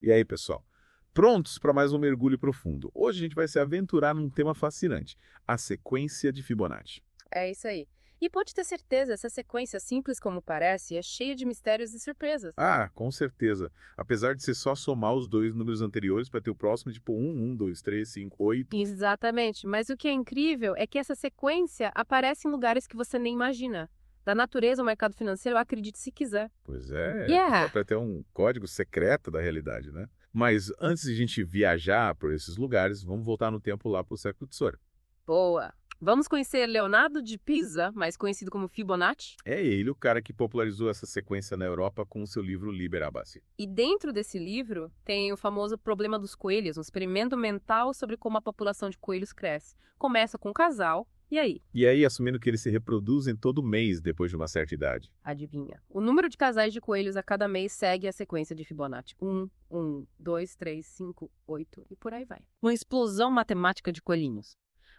E aí, pessoal? Prontos para mais um mergulho profundo? Hoje a gente vai se aventurar num tema fascinante, a sequência de Fibonacci. É isso aí. E pode ter certeza, essa sequência, simples como parece, é cheia de mistérios e surpresas. Ah, com certeza. Apesar de ser só somar os dois números anteriores para ter o próximo, tipo 2, 3, 5, 8. Exatamente. Mas o que é incrível é que essa sequência aparece em lugares que você nem imagina. Da natureza ao mercado financeiro, acredite se quiser. Pois é, Yeah! próprio até um código secreto da realidade, né? Mas antes de a gente viajar por esses lugares, vamos voltar no tempo lá para o século XVIII. Boa! Vamos conhecer Leonardo de Pisa, mais conhecido como Fibonacci? É ele o cara que popularizou essa sequência na Europa com o seu livro Liber Abaci. E dentro desse livro tem o famoso problema dos coelhos, um experimento mental sobre como a população de coelhos cresce. Começa com um casal, e aí? E aí, assumindo que eles se reproduzem todo mês depois de uma certa idade. Adivinha? O número de casais de coelhos a cada mês segue a sequência de Fibonacci. 1, 2, 3, 5, 8 e por aí vai. Uma explosão matemática de coelhinhos.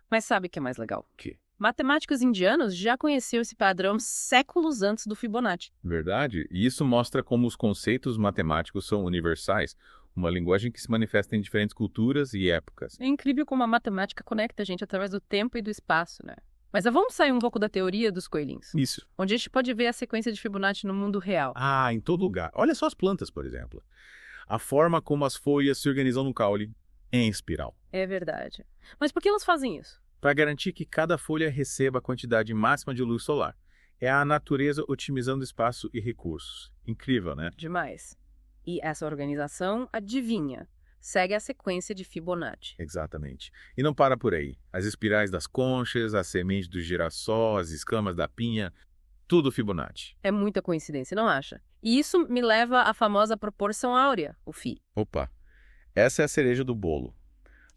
Mas sabe o que é mais legal? O quê? Matemáticos indianos já conheciam esse padrão séculos antes do Fibonacci. Verdade? E isso mostra como os conceitos matemáticos são universais, uma linguagem que se manifesta em diferentes culturas e épocas. É incrível como a matemática conecta a gente através do tempo e do espaço, né? Mas vamos sair um pouco da teoria dos coelhinhos, Isso. onde a gente pode ver a sequência de Fibonacci no mundo real. Ah, em todo lugar. Olha só as plantas, por exemplo. A forma como as folhas se organizam no caule em espiral. É verdade. Mas por que elas fazem isso? Para garantir que cada folha receba a quantidade máxima de luz solar. É a natureza otimizando espaço e recursos. Incrível, né? Demais. E essa organização, adivinha, segue a sequência de Fibonacci. Exatamente. E não para por aí. As espirais das conchas, a semente do girassol, as escamas da pinha, tudo Fibonacci. É muita coincidência, não acha? E isso me leva à famosa proporção áurea, o Φ. Opa, essa é a cereja do bolo.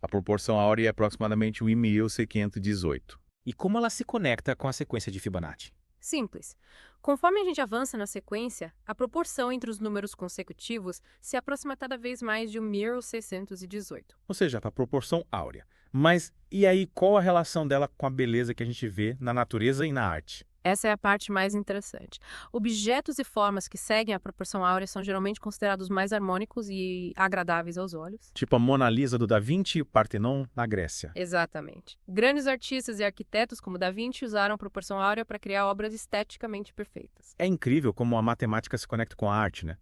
A proporção áurea é aproximadamente 1.618. E como ela se conecta com a sequência de Fibonacci? Simples. Conforme a gente avança na sequência, a proporção entre os números consecutivos se aproxima cada vez mais de 1.618. Ou seja, a proporção áurea. Mas e aí, qual a relação dela com a beleza que a gente vê na natureza e na arte? Essa é a parte mais interessante. Objetos e formas que seguem a proporção áurea são geralmente considerados mais harmônicos e agradáveis aos olhos. Tipo a Mona Lisa do Da Vinci e o Partenon na Grécia. Exatamente. Grandes artistas e arquitetos como Da Vinci usaram proporção áurea para criar obras esteticamente perfeitas. É incrível como a matemática se conecta com a arte, né?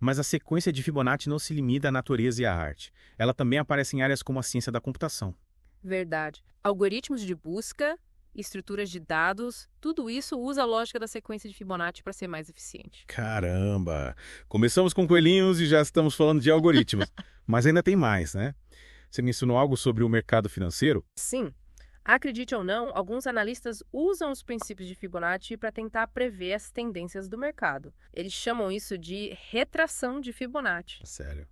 Mas a sequência de Fibonacci não se limita à natureza e à arte. Ela também aparece em áreas como a ciência da computação. Verdade. Algoritmos de busca, estruturas de dados, tudo isso usa a lógica da sequência de Fibonacci para ser mais eficiente. Caramba! Começamos com coelhinhos e já estamos falando de algoritmos. Mas ainda tem mais, né? Você mencionou algo sobre o mercado financeiro? Sim. Acredite ou não, alguns analistas usam os princípios de Fibonacci para tentar prever as tendências do mercado. Eles chamam isso de retração de Fibonacci. Sério.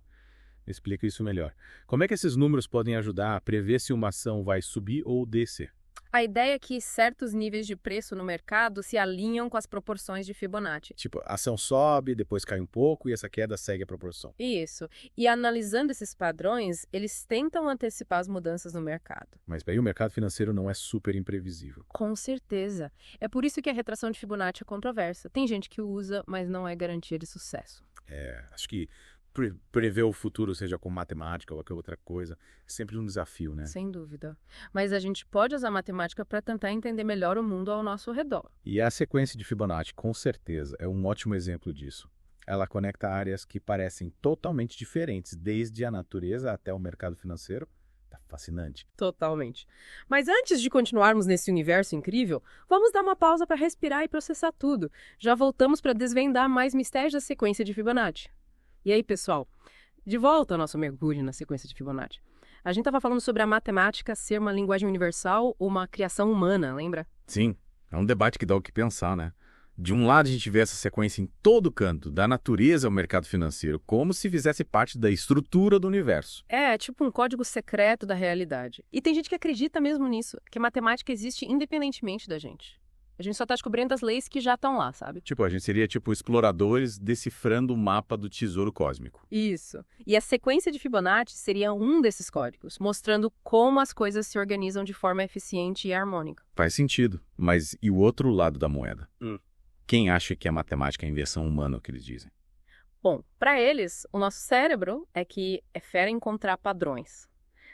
Me explica isso melhor. Como é que esses números podem ajudar a prever se uma ação vai subir ou descer? A ideia é que certos níveis de preço no mercado se alinham com as proporções de Fibonacci. Tipo, a ação sobe, depois cai um pouco e essa queda segue a proporção. Isso. E analisando esses padrões, eles tentam antecipar as mudanças no mercado. Mas bem, o mercado financeiro não é super imprevisível. Com certeza. É por isso que a retração de Fibonacci é controversa. Tem gente que usa, mas não é garantia de sucesso. Acho que prever o futuro, seja com matemática ou qualquer outra coisa, é sempre um desafio, né? Sem dúvida. Mas a gente pode usar matemática para tentar entender melhor o mundo ao nosso redor. E a sequência de Fibonacci, com certeza, é um ótimo exemplo disso. Ela conecta áreas que parecem totalmente diferentes, desde a natureza até o mercado financeiro. Tá fascinante. Totalmente. Mas antes de continuarmos nesse universo incrível, vamos dar uma pausa para respirar e processar tudo. Já voltamos para desvendar mais mistérios da sequência de Fibonacci. E aí, pessoal, de volta ao nosso mergulho na sequência de Fibonacci. A gente estava falando sobre a matemática ser uma linguagem universal ou uma criação humana, lembra? Sim, é um debate que dá o que pensar, né? De um lado a gente vê essa sequência em todo canto, da natureza ao mercado financeiro, como se fizesse parte da estrutura do universo. É tipo um código secreto da realidade. E tem gente que acredita mesmo nisso, que a matemática existe independentemente da gente. A gente só está descobrindo as leis que já estão lá, sabe? Tipo, a gente seria tipo exploradores decifrando o mapa do tesouro cósmico. Isso. E a sequência de Fibonacci seria um desses códigos, mostrando como as coisas se organizam de forma eficiente e harmônica. Faz sentido, mas e o outro lado da moeda? Quem acha que a matemática é a invenção humana, o que eles dizem? Bom, para eles, o nosso cérebro é fera em encontrar padrões.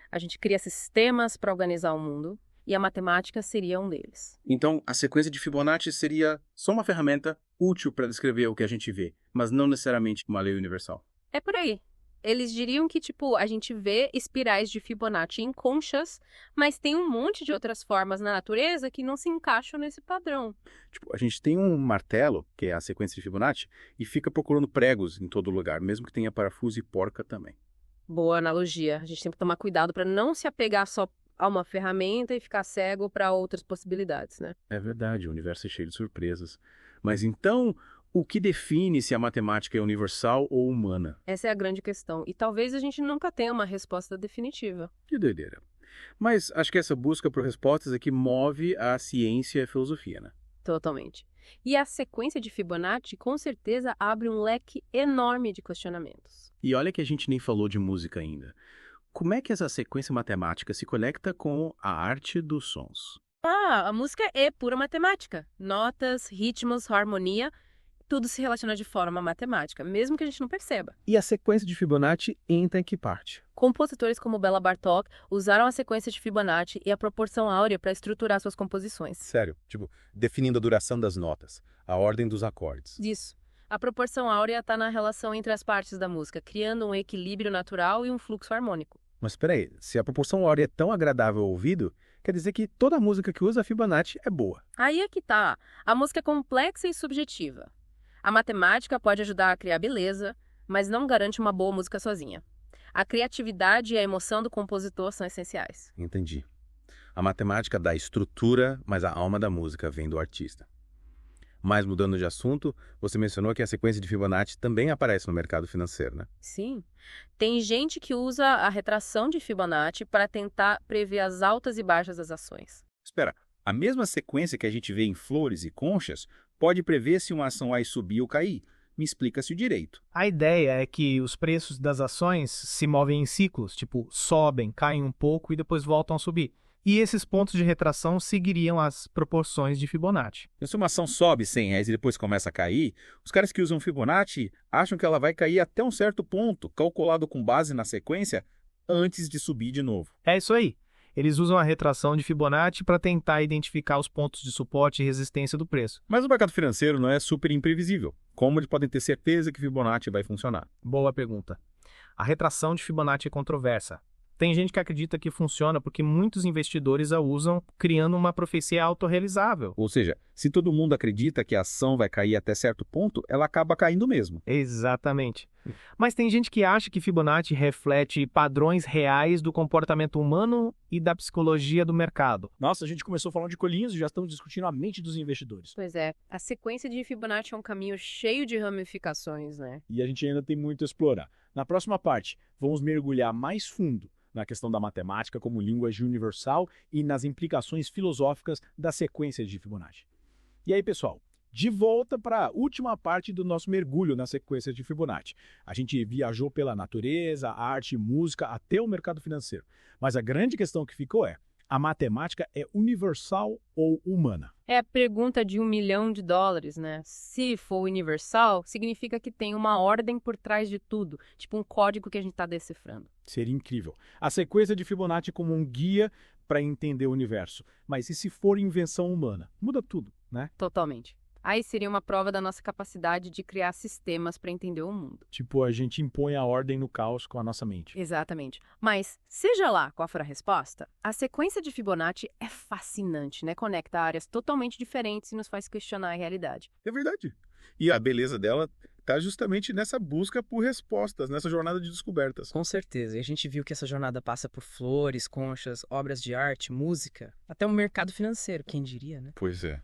A gente cria sistemas para organizar o mundo e a matemática seria um deles. Então, a sequência de Fibonacci seria só uma ferramenta útil para descrever o que a gente vê, mas não necessariamente uma lei universal. É por aí. Eles diriam que, a gente vê espirais de Fibonacci em conchas, mas tem um monte de outras formas na natureza que não se encaixam nesse padrão. Tipo, a gente tem um martelo, que é a sequência de Fibonacci, e fica procurando pregos em todo lugar, mesmo que tenha parafuso e porca também. Boa analogia. A gente tem que tomar cuidado para não se apegar só a uma ferramenta e ficar cego para outras possibilidades, né? É verdade, o universo é cheio de surpresas. Mas então, o que define se a matemática é universal ou humana? Essa é a grande questão. E talvez a gente nunca tenha uma resposta definitiva. Que doideira. Mas acho que essa busca por respostas é que move a ciência e a filosofia, né? Totalmente. E a sequência de Fibonacci, com certeza, abre um leque enorme de questionamentos. E olha que a gente nem falou de música ainda. Como é que essa sequência matemática se conecta com a arte dos sons? A música é pura matemática. Notas, ritmos, harmonia, tudo se relaciona de forma matemática, mesmo que a gente não perceba. E a sequência de Fibonacci entra em que parte? Compositores como Bela Bartók usaram a sequência de Fibonacci e a proporção áurea para estruturar suas composições. Sério, definindo a duração das notas, a ordem dos acordes. Isso. A proporção áurea está na relação entre as partes da música, criando um equilíbrio natural e um fluxo harmônico. Mas espera aí, se a proporção áurea é tão agradável ao ouvido, quer dizer que toda música que usa Fibonacci é boa. Aí é que tá. A música é complexa e subjetiva. A matemática pode ajudar a criar beleza, mas não garante uma boa música sozinha. A criatividade e a emoção do compositor são essenciais. Entendi. A matemática dá estrutura, mas a alma da música vem do artista. Mas mudando de assunto, você mencionou que a sequência de Fibonacci também aparece no mercado financeiro, né? Sim. Tem gente que usa a retração de Fibonacci para tentar prever as altas e baixas das ações. Espera, a mesma sequência que a gente vê em flores e conchas pode prever se uma ação vai subir ou cair. Me explica-se o direito. A ideia é que os preços das ações se movem em ciclos, tipo, sobem, caem um pouco e depois voltam a subir. E esses pontos de retração seguiriam as proporções de Fibonacci. Se uma ação sobe R$100 e depois começa a cair, os caras que usam Fibonacci acham que ela vai cair até um certo ponto, calculado com base na sequência, antes de subir de novo. É isso aí. Eles usam a retração de Fibonacci para tentar identificar os pontos de suporte e resistência do preço. Mas o mercado financeiro não é super imprevisível. Como eles podem ter certeza que Fibonacci vai funcionar? Boa pergunta. A retração de Fibonacci é controversa. Tem gente que acredita que funciona porque muitos investidores a usam criando uma profecia autorrealizável. Ou seja, se todo mundo acredita que a ação vai cair até certo ponto, ela acaba caindo mesmo. Exatamente. Mas tem gente que acha que Fibonacci reflete padrões reais do comportamento humano e da psicologia do mercado. Nossa, a gente começou falando de colinhas e já estamos discutindo a mente dos investidores. Pois é, a sequência de Fibonacci é um caminho cheio de ramificações, né? E a gente ainda tem muito a explorar. Na próxima parte, vamos mergulhar mais fundo na questão da matemática como linguagem universal e nas implicações filosóficas da sequência de Fibonacci. E aí, pessoal, de volta para a última parte do nosso mergulho na sequência de Fibonacci. A gente viajou pela natureza, arte, música, até o mercado financeiro. Mas a grande questão que ficou é: a matemática é universal ou humana? É a pergunta de $1 milhão, né? Se for universal, significa que tem uma ordem por trás de tudo, tipo um código que a gente está decifrando. Seria incrível. A sequência de Fibonacci como um guia para entender o universo. Mas e se for invenção humana? Muda tudo, né? Totalmente. Aí seria uma prova da nossa capacidade de criar sistemas para entender o mundo. Tipo, a gente impõe a ordem no caos com a nossa mente. Exatamente. Mas, seja lá qual for a resposta, a sequência de Fibonacci é fascinante, né? Conecta áreas totalmente diferentes e nos faz questionar a realidade. É verdade. E a beleza dela está justamente nessa busca por respostas, nessa jornada de descobertas. Com certeza. E a gente viu que essa jornada passa por flores, conchas, obras de arte, música, até o mercado financeiro, quem diria, né? Pois é.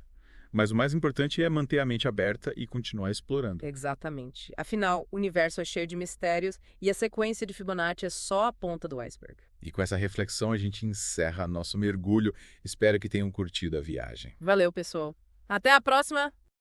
Mas o mais importante é manter a mente aberta e continuar explorando. Exatamente. Afinal, o universo é cheio de mistérios e a sequência de Fibonacci é só a ponta do iceberg. E com essa reflexão a gente encerra nosso mergulho. Espero que tenham curtido a viagem. Valeu, pessoal. Até a próxima!